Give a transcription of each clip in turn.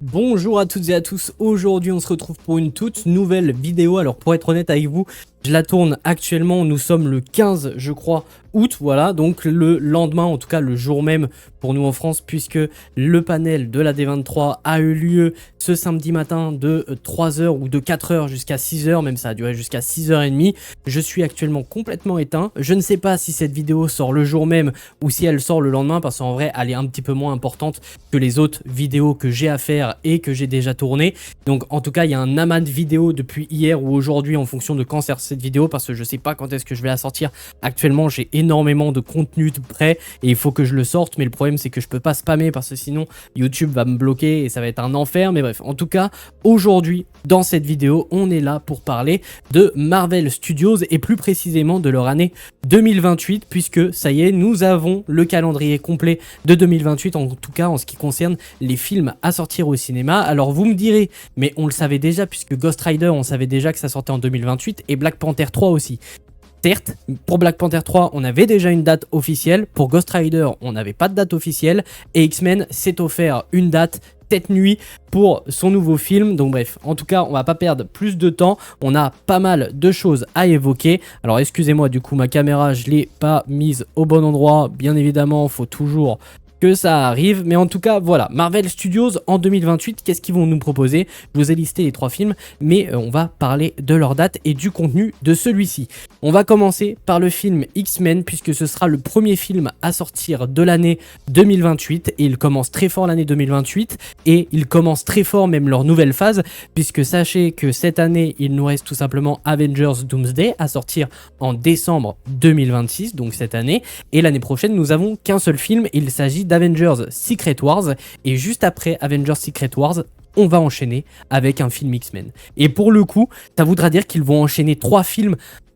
Bonjour à toutes et à tous, aujourd'hui on se retrouve pour une toute nouvelle vidéo. Alors pour être honnête avec vous, je la tourne actuellement, nous sommes le 15 je crois août, voilà, donc le lendemain, en tout cas le jour même pour nous en France, puisque le panel de la D23 a eu lieu ce samedi matin de 3h ou de 4h jusqu'à 6h, même ça a duré jusqu'à 6h30. Je suis actuellement complètement éteint, je ne sais pas si cette vidéo sort le jour même ou si elle sort le lendemain, parce qu'en vrai elle est un petit peu moins importante que les autres vidéos que j'ai à faire et que j'ai déjà tourné. Donc en tout cas il y a un amas de vidéos depuis hier ou aujourd'hui en fonction de quand sort cette vidéo, parce que je sais pas quand est-ce que je vais la sortir. Actuellement j'ai énormément de contenu de prêt et il faut que je le sorte, mais le problème c'est que je peux pas spammer parce que sinon YouTube va me bloquer et ça va être un enfer. Mais bref, en tout cas aujourd'hui dans cette vidéo on est là pour parler de Marvel Studios et plus précisément de leur année 2028, puisque ça y est, nous avons le calendrier complet de 2028, en tout cas en ce qui concerne les films à sortir au cinéma. Alors vous me direz, mais on le savait déjà, puisque Ghost Rider on savait déjà que ça sortait en 2028 et Black Panther 3 aussi. Certes, pour Black Panther 3, on avait déjà une date officielle. Pour Ghost Rider, on n'avait pas de date officielle. Et X-Men s'est offert une date cette nuit pour son nouveau film. Donc bref, en tout cas, on va pas perdre plus de temps. On a pas mal de choses à évoquer. Alors excusez-moi, du coup, ma caméra, je l'ai pas mise au bon endroit. Bien évidemment, faut toujours que ça arrive, mais en tout cas voilà, Marvel Studios en 2028, qu'est-ce qu'ils vont nous proposer? Je vous ai listé les 3 films, mais on va parler de leur date et du contenu de celui-ci. On va commencer par le film X-Men, puisque ce sera le premier film à sortir de l'année 2028, et il commence très fort l'année 2028, et il commence très fort même leur nouvelle phase, puisque sachez que cette année, il nous reste tout simplement Avengers Doomsday à sortir en décembre 2026, donc cette année, et l'année prochaine, nous avons qu'un seul film, il s'agit d'Avengers Secret Wars, et juste après Avengers Secret Wars, on va enchaîner avec un film X-Men. Et pour le coup, ça voudra dire qu'ils vont enchaîner 3 films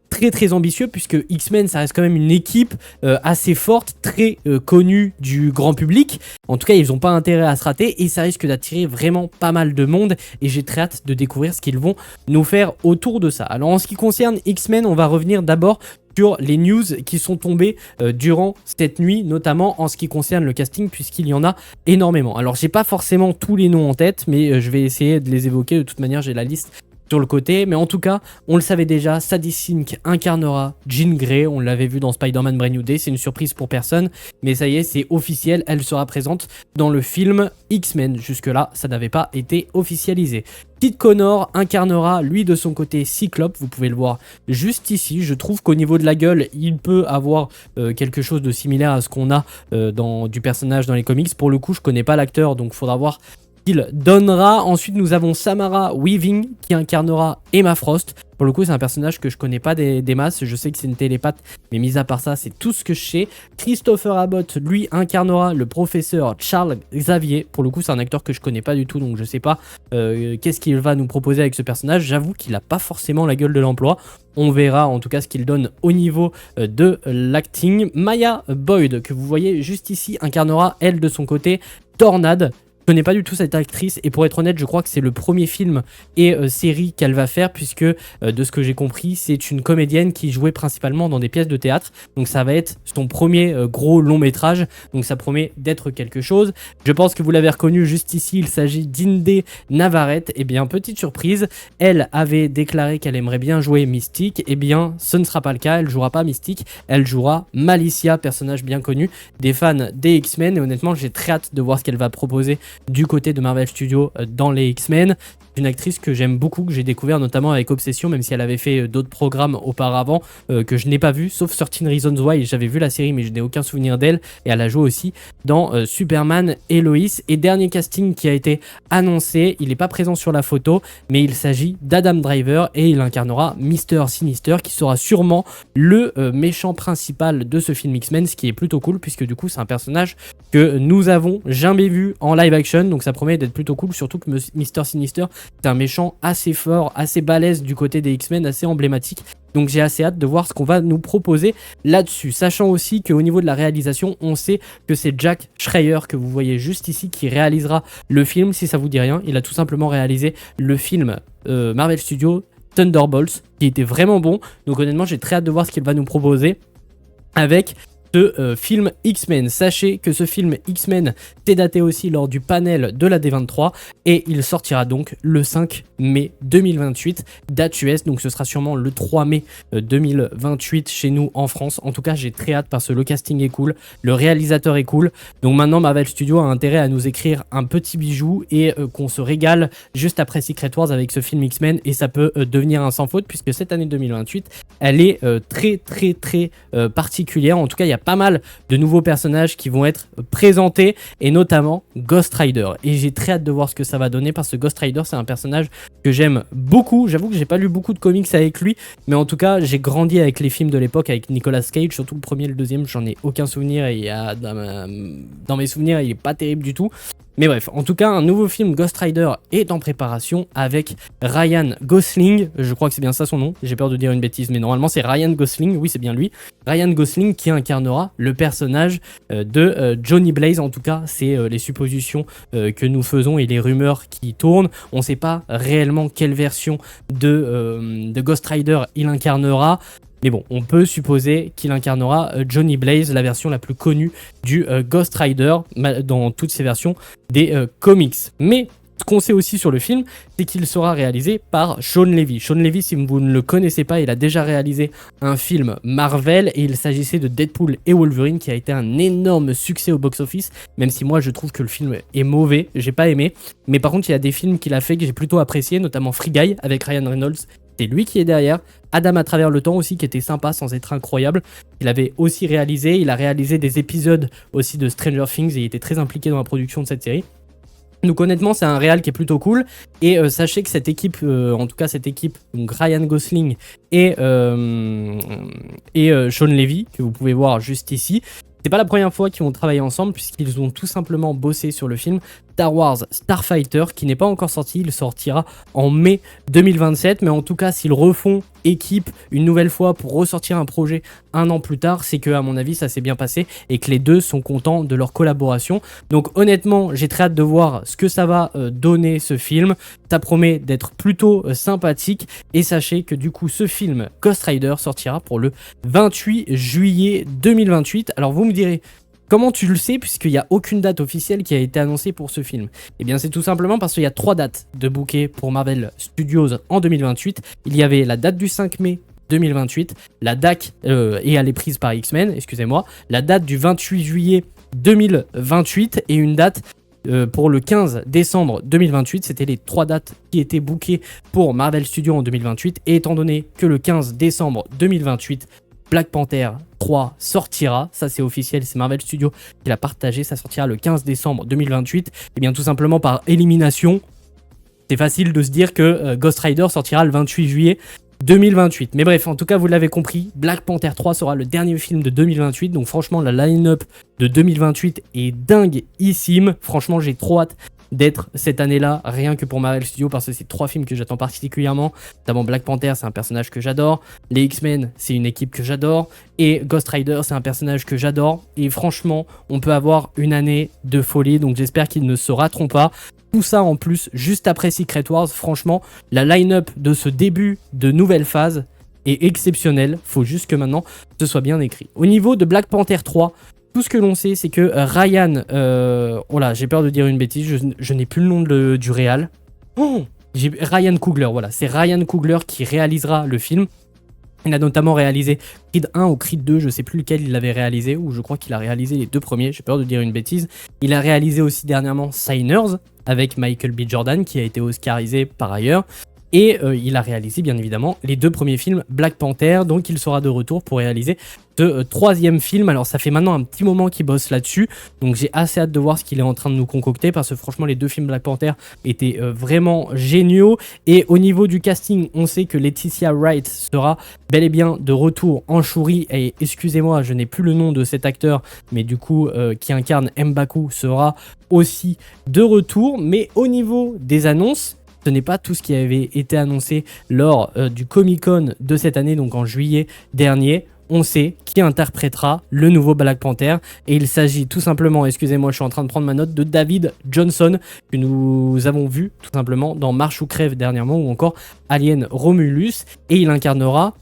très ambitieux, puisque X-Men ça reste quand même une équipe assez forte, très connue du grand public. En tout cas ils n'ont pas intérêt à se rater et ça risque d'attirer vraiment pas mal de monde, et j'ai très hâte de découvrir ce qu'ils vont nous faire autour de ça. Alors en ce qui concerne X-Men, on va revenir d'abord sur les news qui sont tombées durant cette nuit, notamment en ce qui concerne le casting, puisqu'il y en a énormément. Alors j'ai pas forcément tous les noms en tête, mais je vais essayer de les évoquer. De toute manière j'ai la liste sur le côté, mais en tout cas on le savait déjà, Sadie Sink incarnera Jean Grey, on l'avait vu dans Spider-Man Brand New Day, c'est une surprise pour personne, mais ça y est, c'est officiel, elle sera présente dans le film X-Men. Jusque là ça n'avait pas été officialisé. Pete Connor incarnera lui de son côté Cyclope, vous pouvez le voir juste ici. Je trouve qu'au niveau de la gueule il peut avoir quelque chose de similaire à ce qu'on a du personnage dans les comics. Pour le coup je connais pas l'acteur, donc faudra voir il donnera. Ensuite nous avons Samara Weaving qui incarnera Emma Frost. Pour le coup c'est un personnage que je connais pas des masses, je sais que c'est une télépathe, mais mis à part ça c'est tout ce que je sais. Christopher Abbott lui incarnera le professeur Charles Xavier. Pour le coup c'est un acteur que je connais pas du tout, donc je sais pas qu'est-ce qu'il va nous proposer avec ce personnage. J'avoue qu'il a pas forcément la gueule de l'emploi. On verra en tout cas ce qu'il donne au niveau de l'acting. Maya Boyd que vous voyez juste ici incarnera elle de son côté Tornade. Je connais pas du tout cette actrice, et pour être honnête je crois que c'est le premier film et série qu'elle va faire, puisque de ce que j'ai compris c'est une comédienne qui jouait principalement dans des pièces de théâtre, donc ça va être son premier gros long métrage, donc ça promet d'être quelque chose. Je pense que vous l'avez reconnu juste ici, il s'agit d'Inde Navarrete. Et bien petite surprise, elle avait déclaré qu'elle aimerait bien jouer Mystique, et bien ce ne sera pas le cas, elle jouera pas Mystique, elle jouera Malicia, personnage bien connu des fans des X-Men, et honnêtement j'ai très hâte de voir ce qu'elle va proposer du côté de Marvel Studios dans les X-Men. Une actrice que j'aime beaucoup, que j'ai découvert notamment avec Obsession, même si elle avait fait d'autres programmes auparavant que je n'ai pas vu, sauf 13 Reasons Why. J'avais vu la série mais je n'ai aucun souvenir d'elle, et elle a joué aussi dans Superman et Lois. Et dernier casting qui a été annoncé, il n'est pas présent sur la photo, mais il s'agit d'Adam Driver et il incarnera Mr. Sinister, qui sera sûrement le méchant principal de ce film X-Men, ce qui est plutôt cool puisque du coup c'est un personnage que nous avons jamais vu en live action, donc ça promet d'être plutôt cool, surtout que Mr. Sinister c'est un méchant assez fort, assez balèze du côté des X-Men, assez emblématique. Donc j'ai assez hâte de voir ce qu'on va nous proposer là-dessus. Sachant aussi qu'au niveau de la réalisation, on sait que c'est Jack Schreier, que vous voyez juste ici, qui réalisera le film. Si ça vous dit rien, il a tout simplement réalisé le film Marvel Studios Thunderbolts, qui était vraiment bon. Donc honnêtement, j'ai très hâte de voir ce qu'il va nous proposer avec ce film X-Men. Sachez que ce film X-Men s'est daté aussi lors du panel de la D23 et il sortira donc le 5 mai 2028, date US, donc ce sera sûrement le 3 mai 2028 chez nous en France. En tout cas, j'ai très hâte parce que le casting est cool, le réalisateur est cool, donc maintenant Marvel Studios a intérêt à nous écrire un petit bijou et qu'on se régale juste après Secret Wars avec ce film X-Men et ça peut devenir un sans faute puisque cette année 2028, elle est très particulière. En tout cas, il y a pas mal de nouveaux personnages qui vont être présentés et notamment Ghost Rider. Et j'ai très hâte de voir ce que ça va donner parce que Ghost Rider, c'est un personnage que j'aime beaucoup. J'avoue que j'ai pas lu beaucoup de comics avec lui, mais en tout cas, j'ai grandi avec les films de l'époque avec Nicolas Cage, surtout le premier et le deuxième, j'en ai aucun souvenir et dans mes souvenirs, il est pas terrible du tout. Mais bref, en tout cas, un nouveau film Ghost Rider est en préparation avec Ryan Gosling, je crois que c'est bien ça son nom, j'ai peur de dire une bêtise, mais normalement c'est Ryan Gosling, oui c'est bien lui, Ryan Gosling qui incarnera le personnage de Johnny Blaze. En tout cas, c'est les suppositions que nous faisons et les rumeurs qui tournent. On ne sait pas réellement quelle version de Ghost Rider il incarnera. Mais bon, on peut supposer qu'il incarnera Johnny Blaze, la version la plus connue du Ghost Rider dans toutes ses versions des comics. Mais ce qu'on sait aussi sur le film, c'est qu'il sera réalisé par Shawn Levy. Shawn Levy, si vous ne le connaissez pas, il a déjà réalisé un film Marvel et il s'agissait de Deadpool et Wolverine qui a été un énorme succès au box-office, même si moi je trouve que le film est mauvais, j'ai pas aimé. Mais par contre, il y a des films qu'il a fait que j'ai plutôt apprécié, notamment Free Guy avec Ryan Reynolds. C'est lui qui est derrière. Adam à travers le temps aussi, qui était sympa sans être incroyable. Il avait aussi réalisé, il a réalisé des épisodes aussi de Stranger Things et il était très impliqué dans la production de cette série. Donc honnêtement, c'est un réal qui est plutôt cool. Et sachez que cette équipe, en tout cas cette équipe, donc Ryan Gosling et Shawn Levy, que vous pouvez voir juste ici, c'est pas la première fois qu'ils vont travailler ensemble puisqu'ils ont tout simplement bossé sur le film Star Wars Starfighter qui n'est pas encore sorti, il sortira en mai 2027, mais en tout cas s'ils refont équipe une nouvelle fois pour ressortir un projet un an plus tard, c'est que à mon avis ça s'est bien passé et que les deux sont contents de leur collaboration. Donc honnêtement j'ai très hâte de voir ce que ça va donner ce film, ça promet d'être plutôt sympathique et sachez que du coup ce film Ghost Rider sortira pour le 28 juillet 2028. Alors vous me direz, comment tu le sais puisqu'il n'y a aucune date officielle qui a été annoncée pour ce film? Eh bien c'est tout simplement parce qu'il y a 3 dates de booké pour Marvel Studios en 2028. Il y avait la date du 5 mai 2028, la date et elle est prise par X-Men, excusez-moi, la date du 28 juillet 2028 et une date pour le 15 décembre 2028. C'était les 3 dates qui étaient bookées pour Marvel Studios en 2028 et étant donné que le 15 décembre 2028 Black Panther 3 sortira, ça c'est officiel, c'est Marvel Studios qui l'a partagé, ça sortira le 15 décembre 2028, et bien tout simplement par élimination, c'est facile de se dire que Ghost Rider sortira le 28 juillet 2028. Mais bref, en tout cas vous l'avez compris, Black Panther 3 sera le dernier film de 2028, donc franchement la line-up de 2028 est dingueissime, franchement j'ai trop hâte d'être cette année-là, rien que pour Marvel Studios, parce que c'est 3 films que j'attends particulièrement. Notamment Black Panther, c'est un personnage que j'adore. Les X-Men, c'est une équipe que j'adore. Et Ghost Rider, c'est un personnage que j'adore. Et franchement, on peut avoir une année de folie, donc j'espère qu'ils ne se rateront pas. Tout ça en plus, juste après Secret Wars, franchement, la line-up de ce début de nouvelle phase est exceptionnelle. Faut juste que maintenant, ce soit bien écrit. Au niveau de Black Panther 3, tout ce que l'on sait, c'est que Ryan... oh là, j'ai peur de dire une bêtise, je n'ai plus le nom du réal. Oh, Ryan Coogler, voilà, c'est Ryan Coogler qui réalisera le film. Il a notamment réalisé Creed 1 ou Creed 2, je sais plus lequel il avait réalisé, ou je crois qu'il a réalisé les 2 premiers, j'ai peur de dire une bêtise. Il a réalisé aussi dernièrement Signers, avec Michael B. Jordan, qui a été oscarisé par ailleurs. Et il a réalisé bien évidemment les 2 premiers films Black Panther, donc il sera de retour pour réaliser ce 3e film. Alors ça fait maintenant un petit moment qu'il bosse là-dessus, donc j'ai assez hâte de voir ce qu'il est en train de nous concocter, parce que franchement les 2 films Black Panther étaient vraiment géniaux. Et au niveau du casting, on sait que Letitia Wright sera bel et bien de retour en Shuri, et excusez-moi, je n'ai plus le nom de cet acteur, mais du coup qui incarne M'Baku sera aussi de retour. Mais au niveau des annonces, ce n'est pas tout ce qui avait été annoncé lors du Comic-Con de cette année, donc en juillet dernier. On sait qui interprétera le nouveau Black Panther et il s'agit tout simplement, excusez-moi je suis en train de prendre ma note, de David Johnson que nous avons vu tout simplement dans Marche ou Crève dernièrement ou encore Alien Romulus, et il incarnera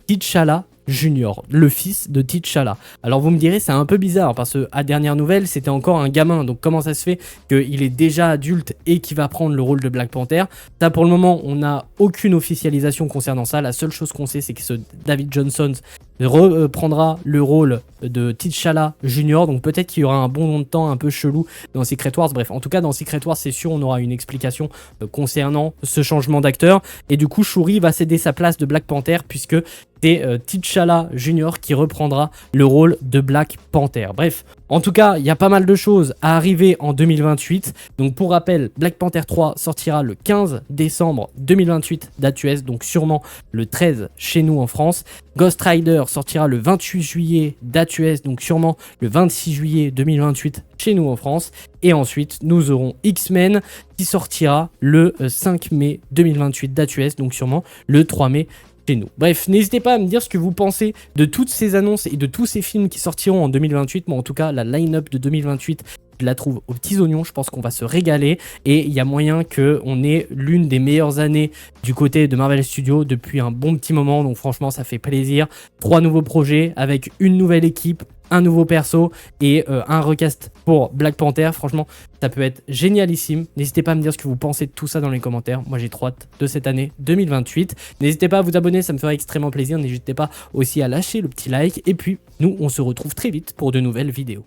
T'Challa Jr., le fils de T'Challa. Alors vous me direz, c'est un peu bizarre parce que à dernière nouvelle, c'était encore un gamin. Donc comment ça se fait qu'il est déjà adulte et qu'il va prendre le rôle de Black Panther? Ça, pour le moment, on n'a aucune officialisation concernant ça. La seule chose qu'on sait, c'est que ce David Johnson reprendra le rôle de T'Challa Junior, donc peut-être qu'il y aura un bon nom de temps un peu chelou dans Secret Wars. Bref, en tout cas dans Secret Wars, c'est sûr, on aura une explication concernant ce changement d'acteur, et du coup Shuri va céder sa place de Black Panther puisque c'est T'Challa Junior qui reprendra le rôle de Black Panther. Bref, en tout cas, il y a pas mal de choses à arriver en 2028. Donc pour rappel, Black Panther 3 sortira le 15 décembre 2028, date US, donc sûrement le 13 chez nous en France. Ghost Rider sortira le 28 juillet, date US, donc sûrement le 26 juillet 2028 chez nous en France. Et ensuite, nous aurons X-Men qui sortira le 5 mai 2028, date US, donc sûrement le 3 mai chez nous. Bref, n'hésitez pas à me dire ce que vous pensez de toutes ces annonces et de tous ces films qui sortiront en 2028. Moi, en tout cas, la line-up de 2028, je la trouve aux petits oignons. Je pense qu'on va se régaler et il y a moyen qu'on ait l'une des meilleures années du côté de Marvel Studios depuis un bon petit moment. Donc franchement, ça fait plaisir. 3 nouveaux projets avec une nouvelle équipe, un nouveau perso et un recast pour Black Panther. Franchement, ça peut être génialissime. N'hésitez pas à me dire ce que vous pensez de tout ça dans les commentaires. Moi, j'ai trop hâte de cette année 2028. N'hésitez pas à vous abonner, ça me ferait extrêmement plaisir. N'hésitez pas aussi à lâcher le petit like. Et puis, nous, on se retrouve très vite pour de nouvelles vidéos.